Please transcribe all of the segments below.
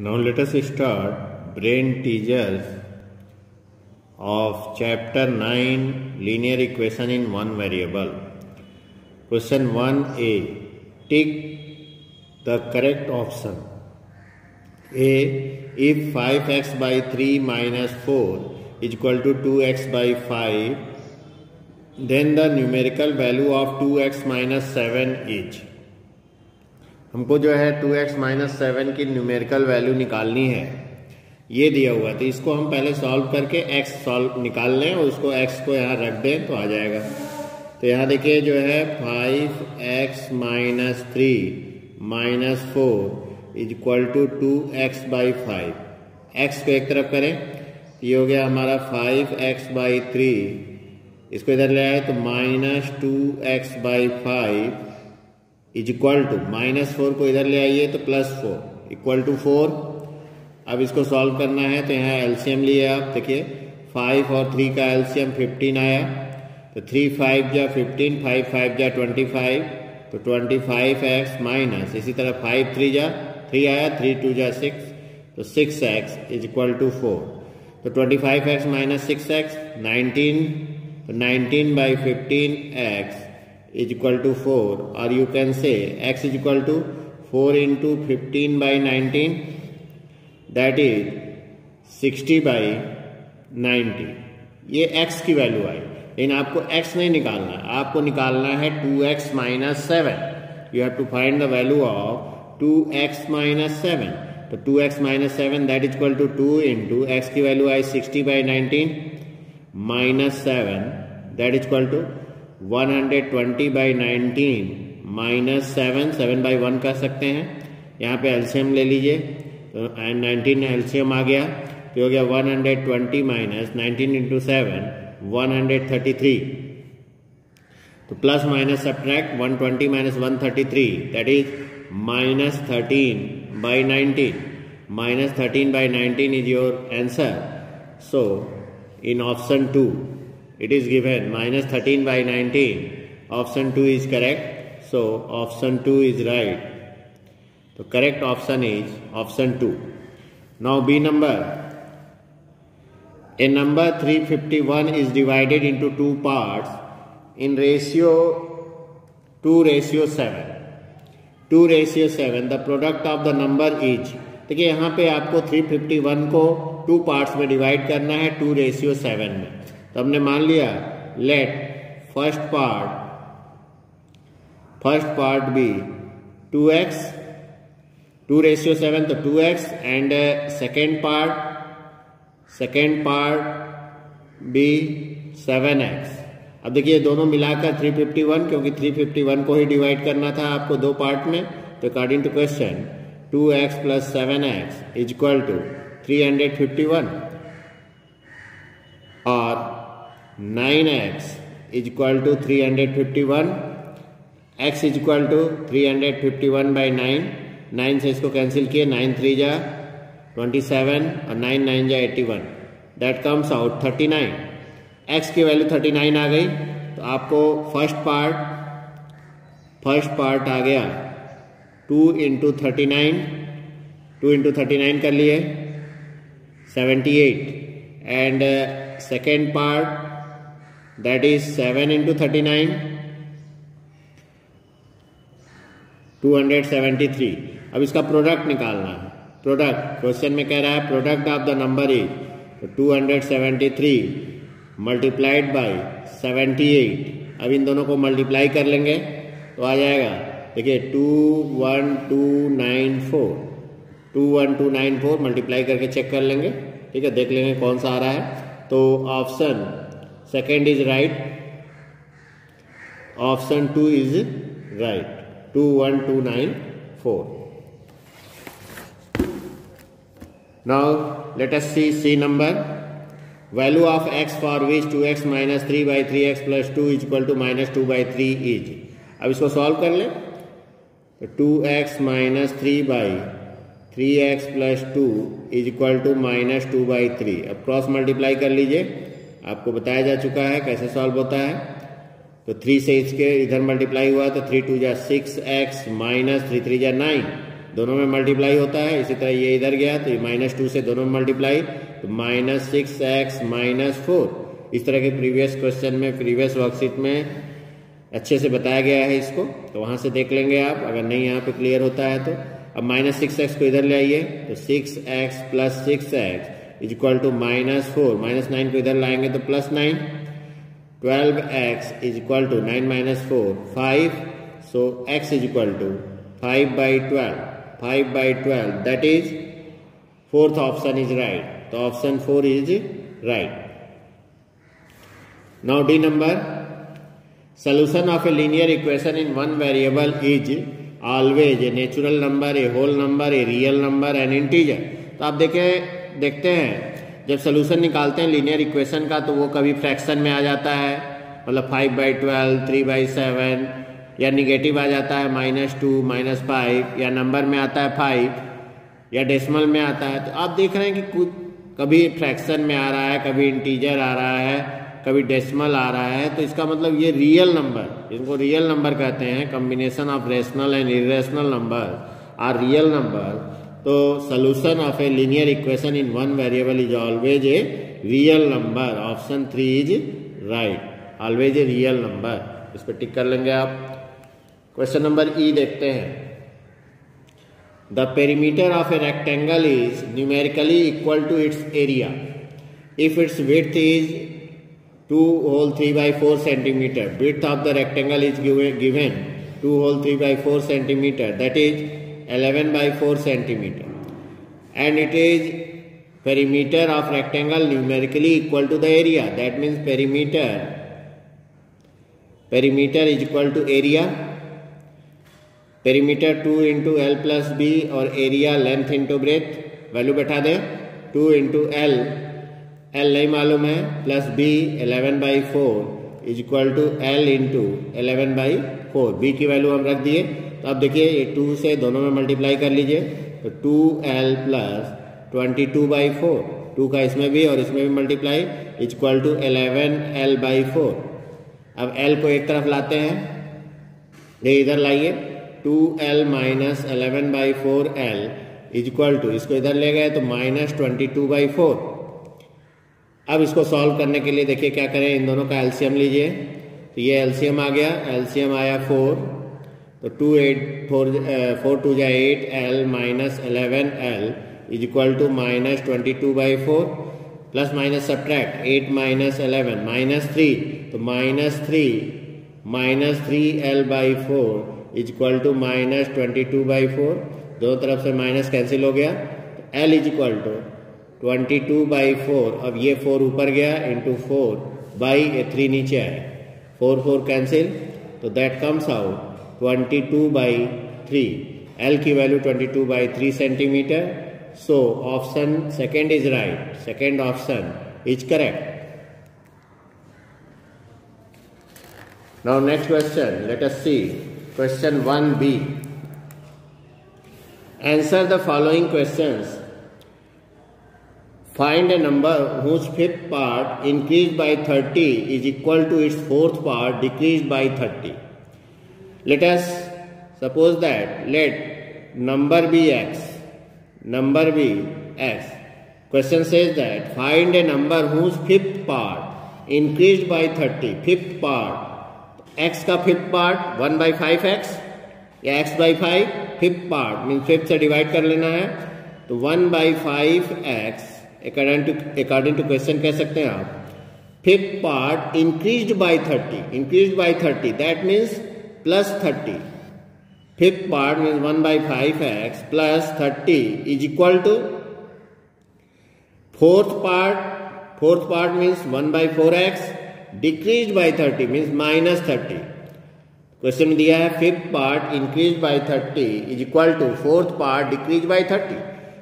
Now let us start brain teasers of chapter 9 linear equation in one variable. Question 1a. Tick the correct option. A. If 5x by 3 minus 4 is equal to 2x by 5, then the numerical value of 2x minus 7 is. हमको जो है 2x minus 7 की numerical value निकालनी है, ये दिया हुआ। तो इसको हम पहले सॉल्व करके x सॉल्व निकाल लें और उसको x को यहाँ रख दें तो आ जाएगा। तो यहाँ देखिए जो है 5x minus 3 minus 4 is equal to 2x by 5। x को एक तरफ करें, ये हो गया हमारा 5x बाई 3, इसको इधर ले आए तो minus 2x by 5 is equal to minus 4 को इधर ले आइए तो प्लस 4 इक्वल टू 4। अब इसको सॉल्व करना है तो यहाँ एलसीएम लिए आप देखिए 5 और 3 का एलसीएम 15 आया, तो 3 5 जा 15, 5 5 जा 25, तो 25x माइनस इसी तरह 5 3 जा 3 आया, 3 2 जा 6, तो 6x इज इक्वल टू 4। तो 25x माइनस 6x 19, तो 19 by 15x is equal to 4, or you can say x is equal to 4 into 15 by 19, that is 60 by 90। ये x की वैल्यू आई, लेकिन आपको x नहीं निकालना है, आपको निकालना है 2x minus 7। You have to find the value of 2x minus 7। तो 2x minus 7 that is equal to 2 into x की वैल्यू आई 60 by 19 minus 7 that is equal to 120 by 19 minus 7 by 1 कर सकते हैं। यहाँ पे एलसीएम ले लीजिए तो 19 एलसीएम आ गया, तो हो गया 120 माइनस 19 इंटू 7 133। तो plus minus subtract 120 minus 133 that is minus 13 by 19। Minus 13 by 19 is your answer. So in option 2 it is given minus 13 by 19. Option 2 is correct. So option 2 is right. The correct option is option 2. Now B number. A number 351 is divided into two parts in ratio 2:7. 2:7. The product of the number is. देखिए यहाँ पे आपको 351 को 2 parts में divide करना है 2:7 में। तो हमने मान लिया let first part B 2x 2:7, तो 2x and second part B 7x। अब देखिए दोनों मिलाकर 351, क्योंकि 351 को ही डिवाइड करना था आपको 2 पार्ट में। तो according to question 2x plus 7x is equal to 351 और 9x is equal to 351, x is equal to 351 by 9। 9 से इसको कैंसिल किए, 9 3 जा 27 और 9 9 जा 81, दैट कम्स आउट 39। x की वैल्यू 39 आ गई, तो आपको फर्स्ट पार्ट आ गया 2 इंटू 39, 2 इंटू 39 कर लिए 78, and second part that is 7 into 39 273। अब इसका प्रोडक्ट निकालना है। प्रोडक्ट क्वेश्चन में कह रहा है product of the number is, तो 273 मल्टीप्लाइड बाई 78। अब इन दोनों को मल्टीप्लाई कर लेंगे तो आ जाएगा, देखिए 21294 21294 मल्टीप्लाई करके चेक कर लेंगे, ठीक है, देख लेंगे कौन सा आ रहा है। तो option second is right, option 2 is right, 21294। Now let us see number. Value of x for which 2x minus 3 by 3x plus 2 is equal to minus 2 by 3 is. अब इसको सॉल्व कर लें तो 2x minus 3 by 3x plus 2 is equal to minus 2 by 3। अब cross multiply कर लीजिए, आपको बताया जा चुका है कैसे सॉल्व होता है। तो 3 से इसके इधर मल्टीप्लाई हुआ तो 3 2 जा 6x माइनस 3 3 जा 9, दोनों में मल्टीप्लाई होता है। इसी तरह ये इधर गया तो ये -2 से दोनों में मल्टीप्लाई, तो -6x -4। इस तरह के प्रीवियस क्वेश्चन में, प्रीवियस वर्कशीट में अच्छे से बताया गया है इसको, तो वहाँ से देख लेंगे आप, अगर नहीं यहाँ पे क्लियर होता है तो। अब -6x को इधर ले आइए, तो 6x + 6x = -4, -9 को इधर लाएंगे तो +9, 12x = 9 - 4 5, so x = 5/12, 5/12, that is fourth option is right, so option 4 is right. Now D number, solution of a linear equation in one variable is always a natural number, a whole number, a real number and integer. तो आप देखते हैं जब solution निकालते हैं linear equation का तो वो कभी फ्रैक्शन में आ जाता है, मतलब 5/12, 3/7, या निगेटिव आ जाता है -2, -5, या नंबर में आता है 5, या डेसिमल में आता है। तो आप देख रहे हैं कि कुछ कभी फ्रैक्शन में आ रहा है, कभी इंटीजर आ रहा है, कभी डेसिमल आ रहा है, तो इसका मतलब ये रियल नंबर, इनको रियल नंबर कहते हैं। Combination of rational and irrational number are real number. तो solution of a linear equation in one variable is always a real number, option 3 is right, always a real number. इस पर टिक कर लेंगे आप। Question number E देखते हैं। The perimeter of a rectangle is numerically equal to its area if its width is 2 whole 3/4 centimeter. Width of the rectangle is given 2 whole 3/4 centimeter, that is 11/4 centimeter, and it is perimeter of rectangle numerically equal to the area. That means perimeter is equal to area. Perimeter 2 into L plus B, और area length into breadth, value बैठा दें 2 into L, L नहीं मालूम है, plus B 11/4 is equal to L into 11/4। B की value हम रख दिए। तो अब देखिए ये 2 से दोनों में मल्टीप्लाई कर लीजिए, तो 2L + 22/4, 2 का इसमें भी और इसमें भी multiply, is equal to 11L/4। अब L को एक तरफ लाते हैं, ये इधर लाइए, 2L - 11/4L is equal to, इसको इधर ले गए तो -22/4। अब इसको सॉल्व करने के लिए देखिए क्या करें, इन दोनों का एलसीएम लीजिए। तो ये एलसीएम आ गया, एलसीएम आया 4, तो 4 2 जा 8L - 11L is equal to -22/4, plus minus subtract 8 - 11 -3, तो -3L/4 इज इक्वल टू -22/4। दोनों तरफ से माइनस कैंसिल हो गया, तो L इज इक्वल टू 22/4। अब ये 4 ऊपर गया, इंटू 4/3 नीचे आया, 4 कैंसिल, तो दैट कम्स आउट 22/3। L की value 22/3 centimetre. So option second is right, second option is correct. Now next question, let us see question 1B। Answer the following questions. Find a number whose fifth part increased by 30 is equal to its fourth part decreased by 30. Let us suppose that let number be x. Number be x. Question says that find a number whose fifth part increased by 30. Fifth part, x का fifth part 1/5x या x/5, fifth part means fifth से divide कर लेना है, तो 1/5x according to question कह सकते हैं आप। Fifth part increased by 30, that means +30। Fifth part means 1/5x + 30 is equal to fourth part means 1/4x decreased by 30 means -30। Question में दिया है fifth part increased by 30 is equal to fourth part decrease by 30।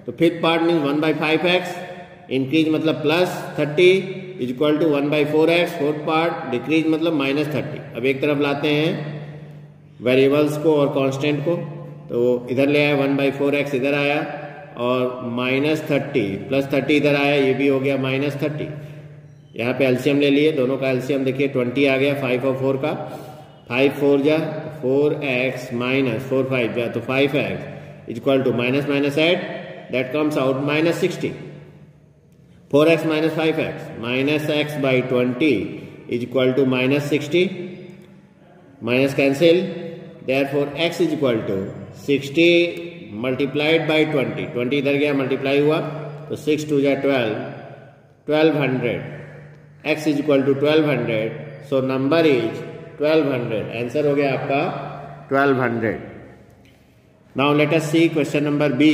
तो fifth part means 1/5x, increase मतलब +30 is equal to 1/4x, fourth part decrease मतलब -30। अब एक तरफ लाते हैं वेरिएबल्स को और कांस्टेंट को, तो इधर ले आया 1/4x इधर आया, और -30 + 30 इधर आया, ये भी हो गया -30। यहाँ पे एलसीएम ले लिए, दोनों का एलसीएम देखिए 20 आ गया, 5 और 4 का, 5 4 जा 4x - 4 5 जा तो 5x is equal to minus minus add, that comes out minus 60. 4x minus 5x minus x by 20 is equal to minus 60. Minus cancel. Therefore x is equal to 60 multiplied by 20. 20 इधर गया multiply हुआ तो 6 2 जा 12, 1200. x is equal to 1200. So number is 1200. Answer हो गया आपका 1200. Now let us see question number B.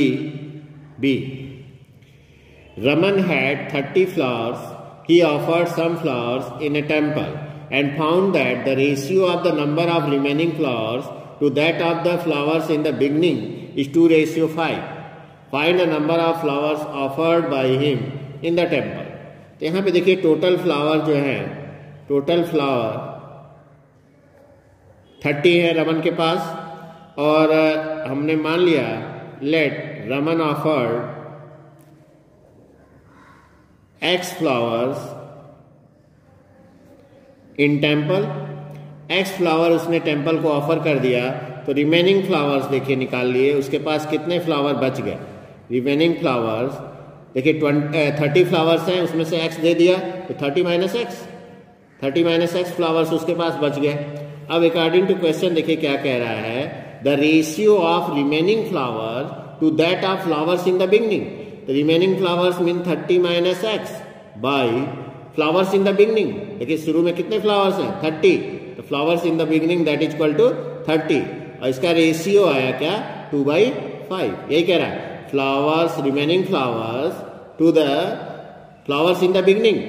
Raman had 30 flowers. He offered some flowers in a temple and found that the ratio of the number of remaining flowers to that of the flowers in the beginning is 2:5. Find the number of flowers offered by him in the temple. तो यहाँ पे देखिए total flower जो है, total flower 30 है रमन के पास, और हमने मान लिया let Raman offered X flowers in temple. X flower उसने टेम्पल को ऑफर कर दिया, तो रिमेनिंग फ्लावर्स देखिए निकाल लिए, उसके पास कितने फ्लावर बच गए. रिमेनिंग फ्लावर्स देखिए 30 फ्लावर्स हैं, उसमें से x दे दिया तो 30 माइनस एक्स फ्लावर्स उसके पास बच गए. अब अकॉर्डिंग टू क्वेश्चन देखिए क्या कह रहा है, the ratio of remaining flower to that of flowers in the beginning. The remaining flowers mean 30 minus x by flowers in the beginning. देखिए शुरू में कितने flowers हैं 30, तो flowers in the beginning that is equal to 30, और इसका ratio आया क्या 2/5. यही कह रहा है flowers remaining flowers to the flowers in the beginning.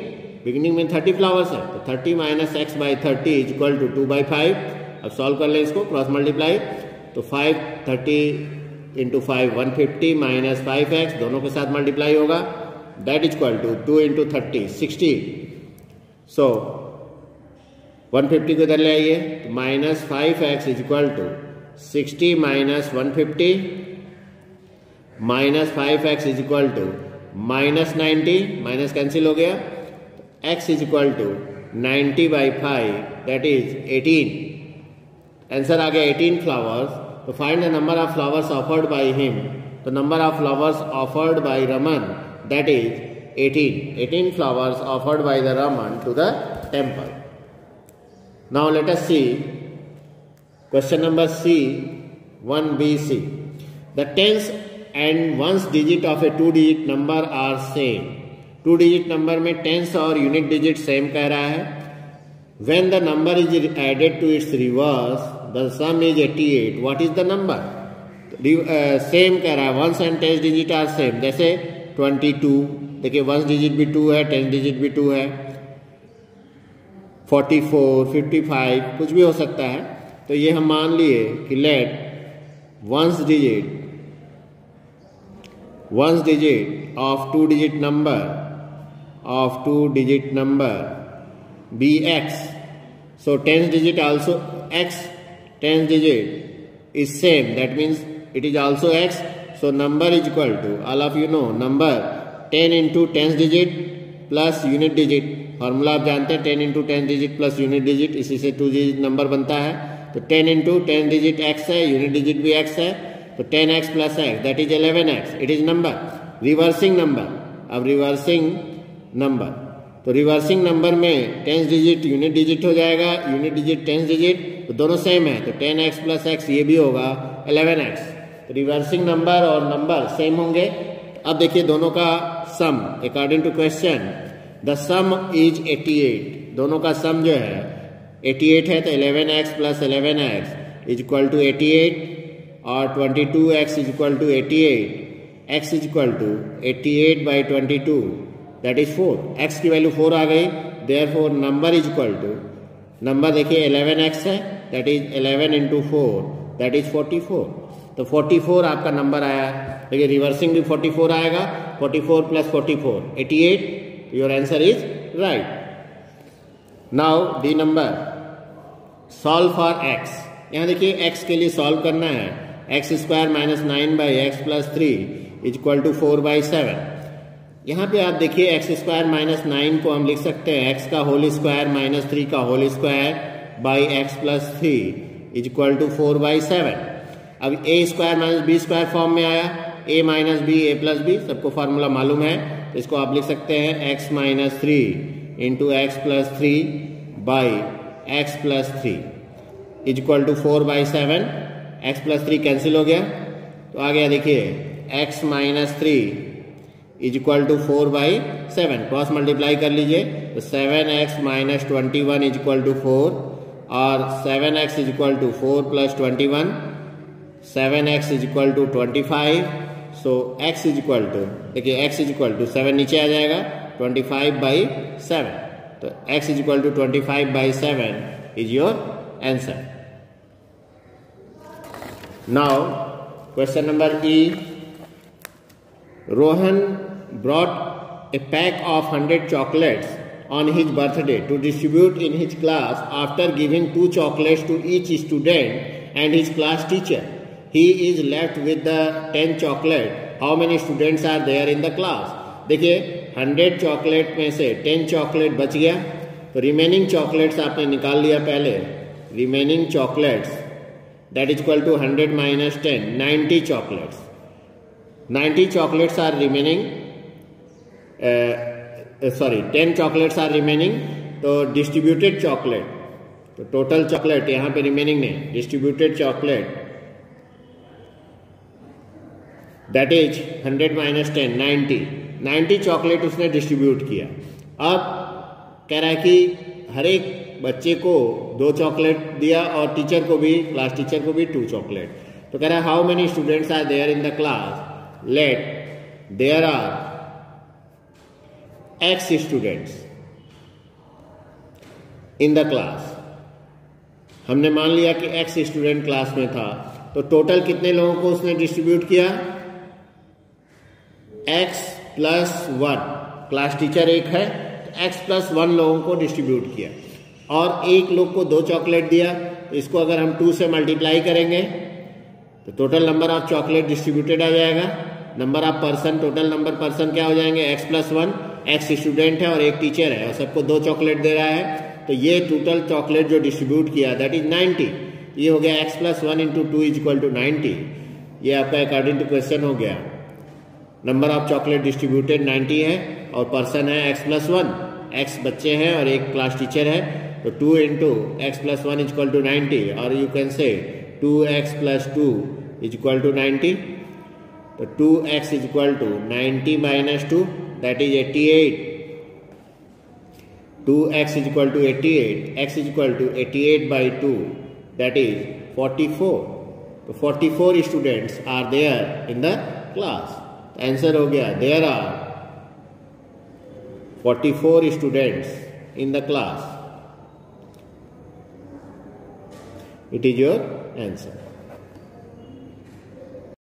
beginning में 30 flowers है, तो 30 minus x by 30 is equal to 2/5. अब सॉल्व कर लें इसको, क्रॉस मल्टीप्लाई, तो 5 30 इंटू 5 150 माइनस 5x दोनों के साथ मल्टीप्लाई होगा, that is equal to 2 into 30 60. So 150 को इधर ले आइए, तो minus 5x is equal to 60 minus 150 minus 5x is equal to minus 90, minus cancel हो गया, x is equal to 90/5 that is 18. Answer आ गया 18 फ्लावर्स. तो find the number of flowers offered by him. तो number of flowers offered by Raman that is 18 flowers offered by the Raman to the temple. Now let us see question number C 1BC. The tens and ones digit of a 2 digit number are same. 2 digit number में tens और unit digit same कह रहा है. When the number is added to its reverse, the sum is 88. What is the number? Same कह रहा है, ones and tens digit are same. जैसे 22, देखिए वंस डिजिट भी 2 है, टेंस डिजिट भी 2 है. 44, 55 कुछ भी हो सकता है. तो ये हम मान लिए कि let ones digit of 2 digit number be x. So tens digit also x, tens digit is same, that means it is also x. So number is equal to, all of you know number 10 into tens digit plus unit digit. Formula आप जानते हैं 10 into tens digit plus unit digit, इसी से 2 digit number बनता है. तो 10 into 10 digit x है, unit digit भी x है, तो 10x plus x that is 11x. It is number, reversing number. अब रिवर्सिंग नंबर, तो रिवर्सिंग नंबर में टेंस डिजिट यूनिट डिजिट हो जाएगा, यूनिट डिजिट टेंस डिजिट, तो दोनों सेम है, तो 10x plus x ये भी होगा 11x. तो रिवर्सिंग नंबर और नंबर सेम होंगे. अब देखिए दोनों का sum according to question, the sum is 88. दोनों का सम जो है 88 है, तो 11x plus 11x is equal to 88 और 22x is equal to 88. x is equal to 88/22 that is 4. x की वैल्यू 4 आ गई, therefore number is equal to, number देखिए 11x है, that is 11 into 4 that is 44. तो 44 आपका नंबर आया. देखिए रिवर्सिंग भी 44 आएगा, 44 plus 44 88. Your answer is right. Now D number, solve for x. यहाँ देखिए x के लिए सॉल्व करना है. x² - 9/x + 3 is equal to 4/7. यहाँ पे आप देखिए x² - 9 को हम लिख सकते हैं x का होल स्क्वायर - 3 का whole square by x + 3 is equal to 4/7. अब A square minus B square form में आया, A minus B A plus B, सबको फार्मूला मालूम है, तो इसको आप लिख सकते हैं X minus 3 into x plus 3 by X plus 3 is equal to 4/7। X plus 3 cancel हो गया, तो आ गया देखिए X minus 3 is equal to 4/7। Cross multiply कर लीजिए, तो 7x minus 21 is equal to 4 और 7x is equal to 4 plus 21, 7x is equal to 25। So x is equal to, देखिए x इज इक्वल टू 7 नीचे आ जाएगा 25/7, तो x is equal to 25/7 is your answer. Now question number E, Rohan brought a pack of 100 chocolates on his birthday to distribute in his class after giving 2 chocolates to each student and his class teacher. He is left with the 10 chocolate. How many students are there in the class? देखिए 100 chocolate में से 10 chocolate बच गया, तो remaining chocolates आपने निकाल लिया पहले। Remaining chocolates that is equal to 100 minus 10, 90 chocolates. 90 chocolates are remaining, 10 chocolates are remaining, तो distributed chocolate, तो total chocolate यहाँ पे remaining नहीं, distributed chocolate that is 100 minus 10, 90 chocolate उसने distribute किया। अब कह रहा है कि हर एक बच्चे को 2 चॉकलेट दिया और टीचर को भी, क्लास टीचर को भी 2 चॉकलेट। तो कह रहा है how many students are there in the class? Let there are x students in the class। हमने मान लिया कि x स्टूडेंट क्लास में था, तो टोटल कितने लोगों को उसने डिस्ट्रीब्यूट किया? x प्लस 1, क्लास टीचर एक है तो x प्लस 1 लोगों को डिस्ट्रीब्यूट किया, और एक लोग को 2 चॉकलेट दिया, तो इसको अगर हम 2 से मल्टीप्लाई करेंगे तो total number of chocolate distributed आ जाएगा। Number of person, total number person क्या हो जाएंगे? x प्लस 1, x स्टूडेंट है और एक टीचर है और सबको 2 चॉकलेट दे रहा है, तो ये टोटल चॉकलेट जो डिस्ट्रीब्यूट किया दैट इज 90। ये हो गया x plus 1 into 2 is equal to 90। ये आपका अकॉर्डिंग टू क्वेश्चन हो गया। नंबर ऑफ चॉकलेट डिस्ट्रीब्यूटेड 90 है और पर्सन है x प्लस 1, x बच्चे हैं और एक क्लास टीचर है, तो 2 into x plus 1 is equal to 90, और you can say 2x plus 2 is equal to 90। तो 2x is equal to 90 minus 2 that is 88। 2x is equal to 88, x is equal to 88/2 that is 44। तो 44 students are there in the class. Answer हो गया there are 44 students in the class. It is your answer.